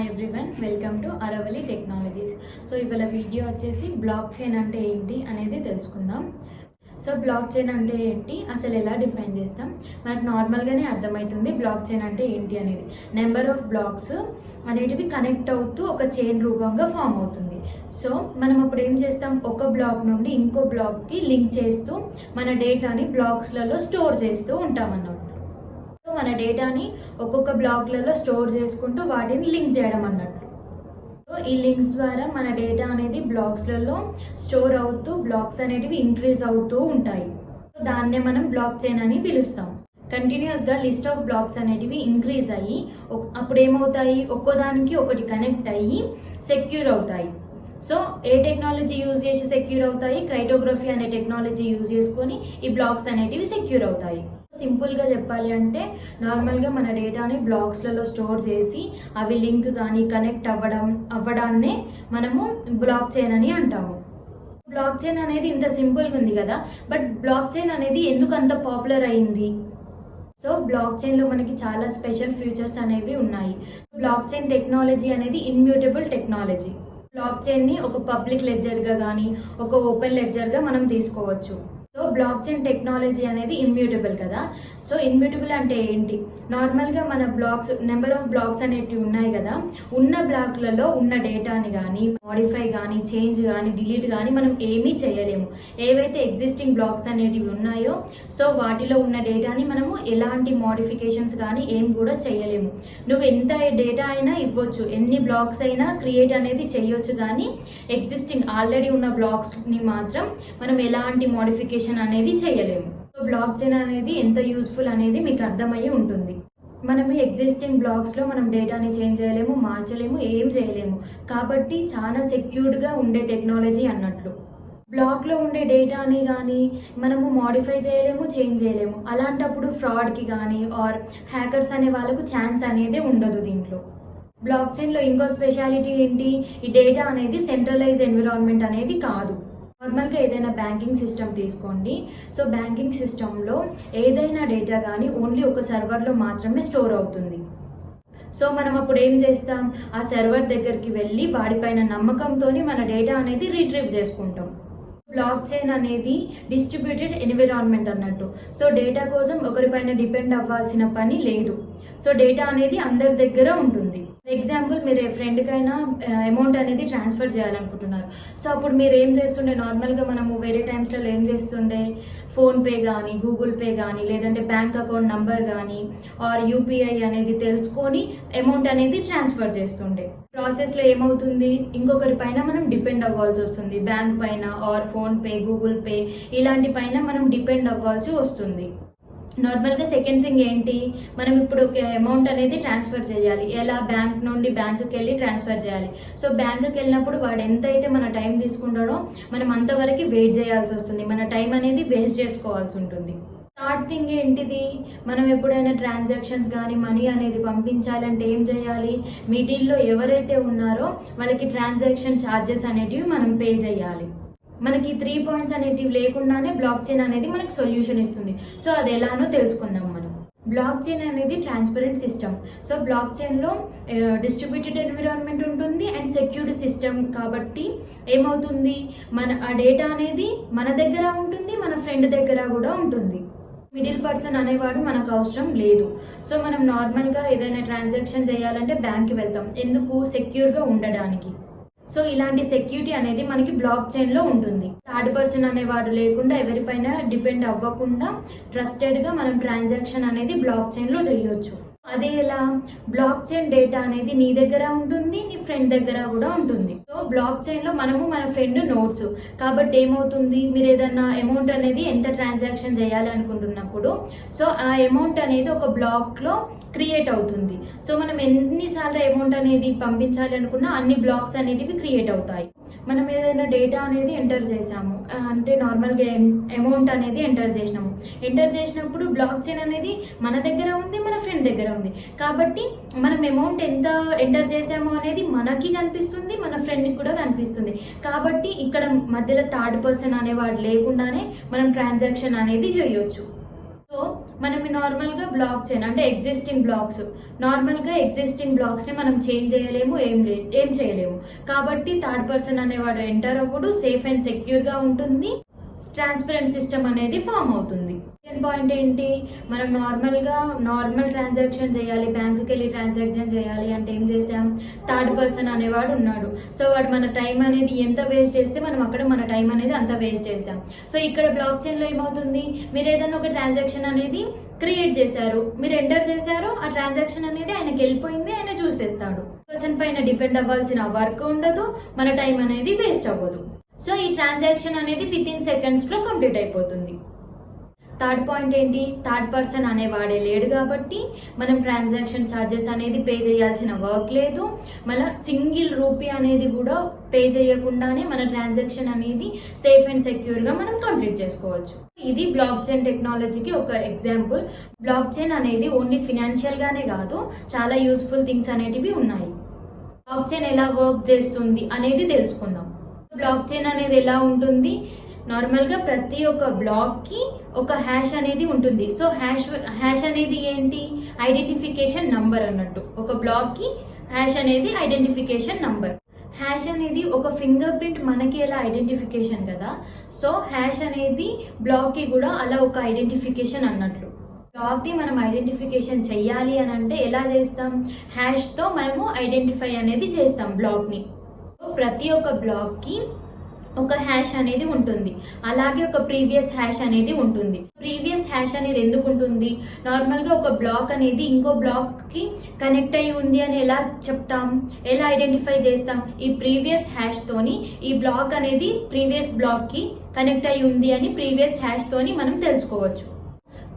Hi everyone, welcome to Aravali technologies. So ఇవాళ video వచ్చేసి blockchain అంటే ఏంటి అనేది తెలుసుకుందాం. సో బ్లాక్ చైన్ అంటే ఏంటి, అసలు ఎలా డిఫైన్ చేస్తాం? మనకు నార్మల్గానే అర్థమవుతుంది బ్లాక్ చైన్ అంటే ఏంటి అనేది. నెంబర్ ఆఫ్ బ్లాక్స్ అనేటివి కనెక్ట్ అవుతూ ఒక చైన్ రూపంగా ఫామ్ అవుతుంది. సో మనం అప్పుడు ఏం చేస్తాం, ఒక బ్లాక్ నుండి ఇంకో బ్లాక్కి లింక్ చేస్తూ మన డేటాని బ్లాక్స్లలో స్టోర్ చేస్తూ ఉంటాం అన్నమాట. మన డేటాని ఒక్కొక్క బ్లాక్లలో స్టోర్ చేసుకుంటూ వాటిని లింక్ చేయడం అన్నట్లు. సో ఈ లింక్స్ ద్వారా మన డేటా అనేది బ్లాక్స్లలో స్టోర్ అవుతూ బ్లాక్స్ అనేటివి ఇంక్రీజ్ అవుతూ ఉంటాయి. సో దాన్నే మనం బ్లాక్ చైన్ అని పిలుస్తాం. కంటిన్యూస్గా లిస్ట్ ఆఫ్ బ్లాక్స్ అనేటివి ఇంక్రీజ్ అయ్యి అప్పుడు ఏమవుతాయి, ఒక్కోదానికి ఒకటి కనెక్ట్ అయ్యి సెక్యూర్ అవుతాయి. సో ఏ టెక్నాలజీ యూజ్ చేసి సెక్యూర్ అవుతాయి? క్రైప్టోగ్రఫీ అనే టెక్నాలజీ యూజ్ చేసుకొని ఈ బ్లాక్స్ అనేటివి సెక్యూర్ అవుతాయి. సింపుల్గా చెప్పాలి అంటే నార్మల్గా మన డేటాని బ్లాక్స్లలో స్టోర్ చేసి అవి లింక్ కానీ కనెక్ట్ అవ్వడాన్నే మనము బ్లాక్ చైన్ అని అంటాము. బ్లాక్ చైన్ అనేది ఇంత సింపుల్గా ఉంది కదా, బట్ బ్లాక్ చైన్ అనేది ఎందుకు అంత పాపులర్ అయింది? సో బ్లాక్ చైన్లో మనకి చాలా స్పెషల్ ఫీచర్స్ అనేవి ఉన్నాయి. బ్లాక్ చైన్ టెక్నాలజీ అనేది ఇమ్యూటబుల్ టెక్నాలజీ. బ్లాక్ చైన్ని ఒక పబ్లిక్ లెడ్జర్గా కానీ ఒక ఓపెన్ లెడ్జర్గా మనం తీసుకోవచ్చు. సో బ్లాక్ చైన్ టెక్నాలజీ అనేది ఇమ్యూటబుల్ కదా. సో ఇమ్యూటబుల్ అంటే ఏంటి? నార్మల్గా మన బ్లాక్స్ నెంబర్ ఆఫ్ బ్లాక్స్ అనేటివి ఉన్నాయి కదా, ఉన్న బ్లాక్లలో ఉన్న డేటాని కానీ మాడిఫై కానీ చేంజ్ కానీ డిలీట్ కానీ మనం ఏమీ చేయలేము. ఏవైతే ఎగ్జిస్టింగ్ బ్లాక్స్ అనేటివి ఉన్నాయో సో వాటిలో ఉన్న డేటాని మనము ఎలాంటి మోడిఫికేషన్స్ కానీ ఏం కూడా చేయలేము. నువ్వు ఎంత డేటా అయినా ఇవ్వచ్చు, ఎన్ని బ్లాక్స్ అయినా క్రియేట్ అనేది చేయొచ్చు, కానీ ఎగ్జిస్టింగ్ ఆల్రెడీ ఉన్న బ్లాక్స్ని మాత్రం మనం ఎలాంటి మోడిఫికేషన్ అనేది చేయలేము. సో బ్లాక్ చైన్ అనేది ఎంత యూస్ఫుల్ అనేది మీకు అర్థమయ్యి ఉంటుంది. మనము ఎగ్జిస్టింగ్ బ్లాక్స్లో మనం డేటాని చేంజ్ చేయలేము, మార్చలేము, ఏం చేయలేము. కాబట్టి చాలా సెక్యూర్డ్గా ఉండే టెక్నాలజీ అన్నట్లు. బ్లాక్లో ఉండే డేటాని కానీ మనము మాడిఫై చేయలేము, చేంజ్ చేయలేము. అలాంటప్పుడు ఫ్రాడ్కి కానీ ఆర్ హ్యాకర్స్ అనే వాళ్ళకు ఛాన్స్ అనేది ఉండదు దీంట్లో. బ్లాక్ చైన్లో ఇంకో స్పెషాలిటీ ఏంటి, ఈ డేటా అనేది సెంట్రలైజ్ ఎన్విరాన్మెంట్ అనేది కాదు. నార్మల్గా ఏదైనా బ్యాంకింగ్ సిస్టమ్ తీసుకోండి. సో బ్యాంకింగ్ సిస్టంలో ఏదైనా డేటా కానీ ఓన్లీ ఒక సర్వర్లో మాత్రమే స్టోర్ అవుతుంది. సో మనం అప్పుడు ఏం చేస్తాం, ఆ సర్వర్ దగ్గరికి వెళ్ళి వాడిపైన నమ్మకంతో మన డేటా అనేది రిట్రీవ్ చేసుకుంటాం. బ్లాక్ చైన్ అనేది డిస్ట్రిబ్యూటెడ్ ఎన్విరాన్మెంట్ అన్నట్టు. సో డేటా కోసం ఒకరిపైన డిపెండ్ అవ్వాల్సిన పని లేదు. సో డేటా అనేది అందరి దగ్గర ఉంటుంది. ఫర్ ఎగ్జాంపుల్, మీరు ఏ ఫ్రెండ్కైనా అమౌంట్ అనేది ట్రాన్స్ఫర్ చేయాలనుకుంటున్నారు. సో అప్పుడు మీరు ఏం చేస్తుండే, నార్మల్గా మనము వేరే టైమ్స్లలో ఏం చేస్తుండే, ఫోన్పే కానీ గూగుల్ పే కానీ లేదంటే బ్యాంక్ అకౌంట్ నంబర్ కానీ ఆర్ యూపీఐ అనేది తెలుసుకొని అమౌంట్ అనేది ట్రాన్స్ఫర్ చేస్తుండే. ప్రాసెస్లో ఏమవుతుంది, ఇంకొకరి పైన మనం డిపెండ్ అవ్వాల్సి వస్తుంది. బ్యాంక్ పైన ఆర్ ఫోన్పే గూగుల్ పే ఇలాంటి పైన మనం డిపెండ్ అవ్వాల్సి వస్తుంది. నార్మల్గా సెకండ్ థింగ్ ఏంటి, మనం ఇప్పుడు అమౌంట్ అనేది ట్రాన్స్ఫర్ చేయాలి. ఎలా? బ్యాంక్ నుండి బ్యాంకుకి వెళ్ళి ట్రాన్స్ఫర్ చేయాలి. సో బ్యాంకుకి వెళ్ళినప్పుడు వాడు ఎంత అయితే మన టైం తీసుకుంటాడో మనం అంతవరకు వెయిట్ చేయాల్సి వస్తుంది. మన టైం అనేది వేస్ట్ చేసుకోవాల్సి ఉంటుంది. థర్డ్ థింగ్ ఏంటిది, మనం ఎప్పుడైనా ట్రాన్సాక్షన్స్ కానీ మనీ అనేది పంపించాలంటే ఏం చేయాలి, మిడిల్లో ఎవరైతే ఉన్నారో వాళ్ళకి ట్రాన్సాక్షన్ ఛార్జెస్ అనేటివి మనం పే చేయాలి. మనకి 3 పాయింట్స్ అనేటివి లేకుండానే బ్లాక్ చైన్ అనేది మనకు సొల్యూషన్ ఇస్తుంది. సో అది ఎలానో తెలుసుకుందాం మనం. బ్లాక్ చైన్ అనేది ట్రాన్స్పరెంట్ సిస్టమ్. సో బ్లాక్ చైన్లో డిస్ట్రిబ్యూటెడ్ ఎన్విరాన్మెంట్ ఉంటుంది అండ్ సెక్యూర్డ్ సిస్టమ్. కాబట్టి ఏమవుతుంది, ఆ డేటా అనేది మన దగ్గర ఉంటుంది, మన ఫ్రెండ్ దగ్గర కూడా ఉంటుంది. మిడిల్ పర్సన్ అనేవాడు మనకు అవసరం లేదు. సో మనం నార్మల్గా ఏదైనా ట్రాన్సాక్షన్ చేయాలంటే బ్యాంక్కి వెళ్తాం, ఎందుకు? సెక్యూర్గా ఉండడానికి. సో ఇలాంటి సెక్యూరిటీ అనేది మనకి బ్లాక్ చైన్లో ఉంటుంది. థర్డ్ పర్సన్ అనేవాడు లేకుండా ఎవరిపైన డిపెండ్ అవ్వకుండా ట్రస్టెడ్గా మనం ట్రాన్సాక్షన్ అనేది బ్లాక్ చైన్లో చేయొచ్చు. అదే ఎలా? బ్లాక్ చైన్ డేటా అనేది నీ దగ్గర ఉంటుంది, నీ ఫ్రెండ్ దగ్గర కూడా ఉంటుంది. సో బ్లాక్ చైన్లో మనము మన ఫ్రెండ్ నోట్స్. కాబట్టి ఏమవుతుంది, మీరు ఏదన్నా అమౌంట్ అనేది ఎంత ట్రాన్సాక్షన్ చేయాలి అనుకుంటున్నప్పుడు సో ఆ అమౌంట్ అనేది ఒక బ్లాక్లో క్రియేట్ అవుతుంది. సో మనం ఎన్నిసార్లు అమౌంట్ అనేది పంపించాలి అనుకున్నా అన్ని బ్లాక్స్ అనేటివి క్రియేట్ అవుతాయి. మనం ఏదైనా డేటా అనేది ఎంటర్ చేసాము అంటే నార్మల్గా అమౌంట్ అనేది ఎంటర్ చేసినప్పుడు బ్లాక్ చైన్ అనేది మన దగ్గర ఉంది, మన ఫ్రెండ్ దగ్గర ఉంది. కాబట్టి మనం అమౌంట్ ఎంత ఎంటర్ చేసామో అనేది మనకి కనిపిస్తుంది, మన ఫ్రెండ్కి కూడా కనిపిస్తుంది. కాబట్టి ఇక్కడ మధ్యలో థర్డ్ పర్సన్ అనేవాడు లేకుండానే మనం ట్రాన్సాక్షన్ అనేది చేయొచ్చు. సో మనం నార్మల్గా బ్లాక్ చైన్ అంటే ఎగ్జిస్టింగ్ బ్లాక్స్, నార్మల్గా ఎగ్జిస్టింగ్ బ్లాక్స్ని మనం చేంజ్ చేయలేము, ఏం చేయలేము. కాబట్టి థర్డ్ పర్సన్ అనేవాడు ఎంటర్ అవ్వడు, సేఫ్ అండ్ సెక్యూర్గా ఉంటుంది, ట్రాన్స్పరెంట్ సిస్టమ్ అనేది ఫామ్ అవుతుంది. సెకండ్ పాయింట్ ఏంటి, మనం నార్మల్ ట్రాన్సాక్షన్ చేయాలి, బ్యాంకుకి వెళ్ళి ట్రాన్సాక్షన్ చేయాలి అంటే ఏం చేసాం, థర్డ్ పర్సన్ అనేవాడు ఉన్నాడు. సో వాడు మన టైం అనేది ఎంత వేస్ట్ చేస్తే మనం అక్కడ మన టైం అనేది అంత వేస్ట్ చేసాం. సో ఇక్కడ బ్లాక్ చైన్లో ఏమవుతుంది, మీరు ఏదైనా ఒక ట్రాన్సాక్షన్ అనేది క్రియేట్ చేశారు, మీరు ఎంటర్ చేశారు, ఆ ట్రాన్సాక్షన్ అనేది ఆయనకి వెళ్ళిపోయింది, ఆయన చూసేస్తాడు. పర్సన్ పైన డిపెండ్ అవ్వాల్సిన వర్క్ ఉండదు, మన టైం అనేది వేస్ట్ అవ్వదు. సో ఈ ట్రాన్సాక్షన్ అనేది వితిన్ సెకండ్స్లో కంప్లీట్ అయిపోతుంది. థర్డ్ పాయింట్ ఏంటి, థర్డ్ పర్సన్ అనేవాడే లేడు కాబట్టి మనం ట్రాన్సాక్షన్ ఛార్జెస్ అనేది పే చేయాల్సిన వర్క్ లేదు, మళ్ళీ సింగిల్ రూపీ అనేది కూడా పే చేయకుండానే మన ట్రాన్సాక్షన్ అనేది సేఫ్ అండ్ సెక్యూర్గా మనం కంప్లీట్ చేసుకోవచ్చు. ఇది బ్లాక్ చైన్ టెక్నాలజీకి ఒక ఎగ్జాంపుల్. బ్లాక్ చైన్ అనేది ఓన్లీ ఫినాన్షియల్గానే కాదు, చాలా యూస్ఫుల్ థింగ్స్ అనేటివి ఉన్నాయి. బ్లాక్ చైన్ ఎలా వర్క్ చేస్తుంది అనేది తెలుసుకుందాం. బ్లాక్ చైన్ అనేది ఎలా ఉంటుంది, నార్మల్గా ప్రతి ఒక్క బ్లాక్కి ఒక హ్యాష్ అనేది ఉంటుంది. సో హ్యాష్ అనేది ఏంటి, ఐడెంటిఫికేషన్ నంబర్ అన్నట్టు. ఒక బ్లాక్కి హ్యాష్ అనేది ఐడెంటిఫికేషన్ నంబర్. హ్యాష్ అనేది ఒక ఫింగర్ ప్రింట్ మనకి ఎలా ఐడెంటిఫికేషన్ కదా, సో హ్యాష్ అనేది బ్లాక్కి కూడా అలా ఒక ఐడెంటిఫికేషన్ అన్నట్లు. బ్లాక్ని మనం ఐడెంటిఫికేషన్ చెయ్యాలి అని అంటే ఎలా చేస్తాం, హ్యాష్తో మనము ఐడెంటిఫై అనేది చేస్తాం బ్లాక్ని. ప్రతి ఒక్క బ్లాక్కి ఒక హ్యాష్ అనేది ఉంటుంది, అలాగే ఒక ప్రీవియస్ హ్యాష్ అనేది ఉంటుంది. ప్రీవియస్ హ్యాష్ అనేది ఎందుకు ఉంటుంది, నార్మల్గా ఒక బ్లాక్ అనేది ఇంకో బ్లాక్కి కనెక్ట్ అయ్యి ఉంది అని ఎలా చెప్తాం, ఎలా ఐడెంటిఫై చేస్తాం, ఈ ప్రీవియస్ హ్యాష్తోని ఈ బ్లాక్ అనేది ప్రీవియస్ బ్లాక్కి కనెక్ట్ అయ్యి ఉంది అని ప్రీవియస్ హ్యాష్తోని మనం తెలుసుకోవచ్చు.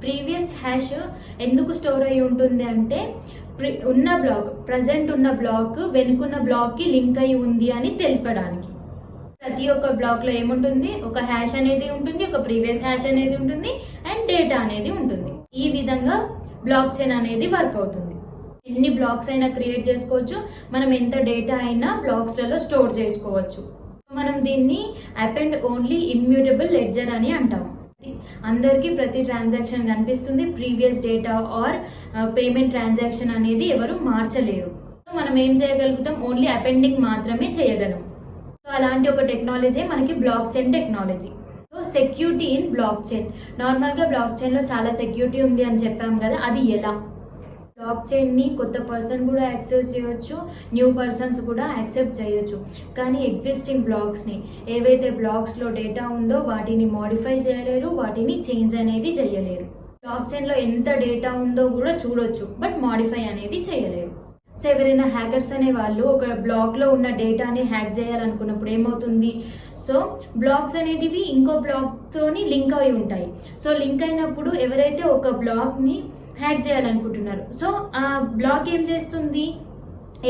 ప్రీవియస్ హ్యాష్ ఎందుకు స్టోర్ అయ్యి ఉంటుంది అంటే ఉన్న బ్లాక్, ప్రజెంట్ ఉన్న బ్లాక్ వెనుకున్న బ్లాక్కి లింక్ అయి ఉంది అని తెలపడానికి. ప్రతి ఒక్క బ్లాక్లో ఏముంటుంది, ఒక హ్యాష్ అనేది ఉంటుంది, ఒక ప్రీవియస్ హ్యాష్ అనేది ఉంటుంది, అండ్ డేటా అనేది ఉంటుంది. ఈ విధంగా బ్లాక్ చైన్ అనేది వర్క్ అవుతుంది. ఎన్ని బ్లాక్స్ అయినా క్రియేట్ చేసుకోవచ్చు, మనం ఎంత డేటా అయినా బ్లాక్స్లలో స్టోర్ చేసుకోవచ్చు. మనం దీన్ని అపెండ్ ఓన్లీ ఇమ్యూటబుల్ లెడ్జర్ అని అంటాం. అందరికీ ప్రతి ట్రాన్సాక్షన్ కనిపిస్తుంది, previous data are payment transaction అనేది ఎవరు మార్చలేరు. మనం ఏం చేయగలుగుతాం, ఓన్లీ అపెండింగ్ మాత్రమే చేయగలం. సో అలాంటి ఒక టెక్నాలజీ మనకి block chain technology. So security in block chain, నార్మల్గా బ్లాక్ చైన్లో చాలా సెక్యూరిటీ ఉంది అని చెప్పాం కదా, అది ఎలా, బ్లాక్ చైన్ని కొత్త పర్సన్ కూడా యాక్సెస్ చేయొచ్చు, న్యూ పర్సన్స్ కూడా యాక్సెప్ట్ చేయొచ్చు. కానీ ఎగ్జిస్టింగ్ బ్లాక్స్ని, ఏవైతే బ్లాక్స్లో డేటా ఉందో వాటిని మోడిఫై చేయలేరు, వాటిని చేంజ్ అనేది చేయలేరు. బ్లాక్ చైన్లో ఎంత డేటా ఉందో కూడా చూడొచ్చు, బట్ మోడిఫై అనేది చేయలేరు. సో ఎవరైనా హ్యాకర్స్ అనే వాళ్ళు ఒక బ్లాక్లో ఉన్న డేటాని హ్యాక్ చేయాలనుకున్నప్పుడు ఏమవుతుంది, సో బ్లాక్స్ అనేటివి ఇంకో బ్లాక్తోని లింక్ అయి ఉంటాయి. సో లింక్ అయినప్పుడు ఎవరైతే ఒక బ్లాక్ని హ్యాక్ చేయాలనుకుంటున్నారు, సో ఆ బ్లాక్ ఏం చేస్తుంది,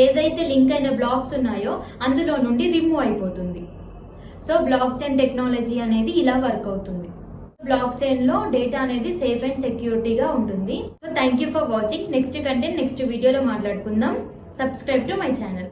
ఏదైతే లింక్ అయిన బ్లాక్స్ ఉన్నాయో అందులో నుండి రిమూవ్ అయిపోతుంది. సో బ్లాక్ చైన్ టెక్నాలజీ అనేది ఇలా వర్క్ అవుతుంది. బ్లాక్ చైన్లో డేటా అనేది సేఫ్ అండ్ సెక్యూరిటీగా ఉంటుంది. So thank you for watching. Next content next వీడియోలో మాట్లాడుకుందాం. Subscribe to my channel.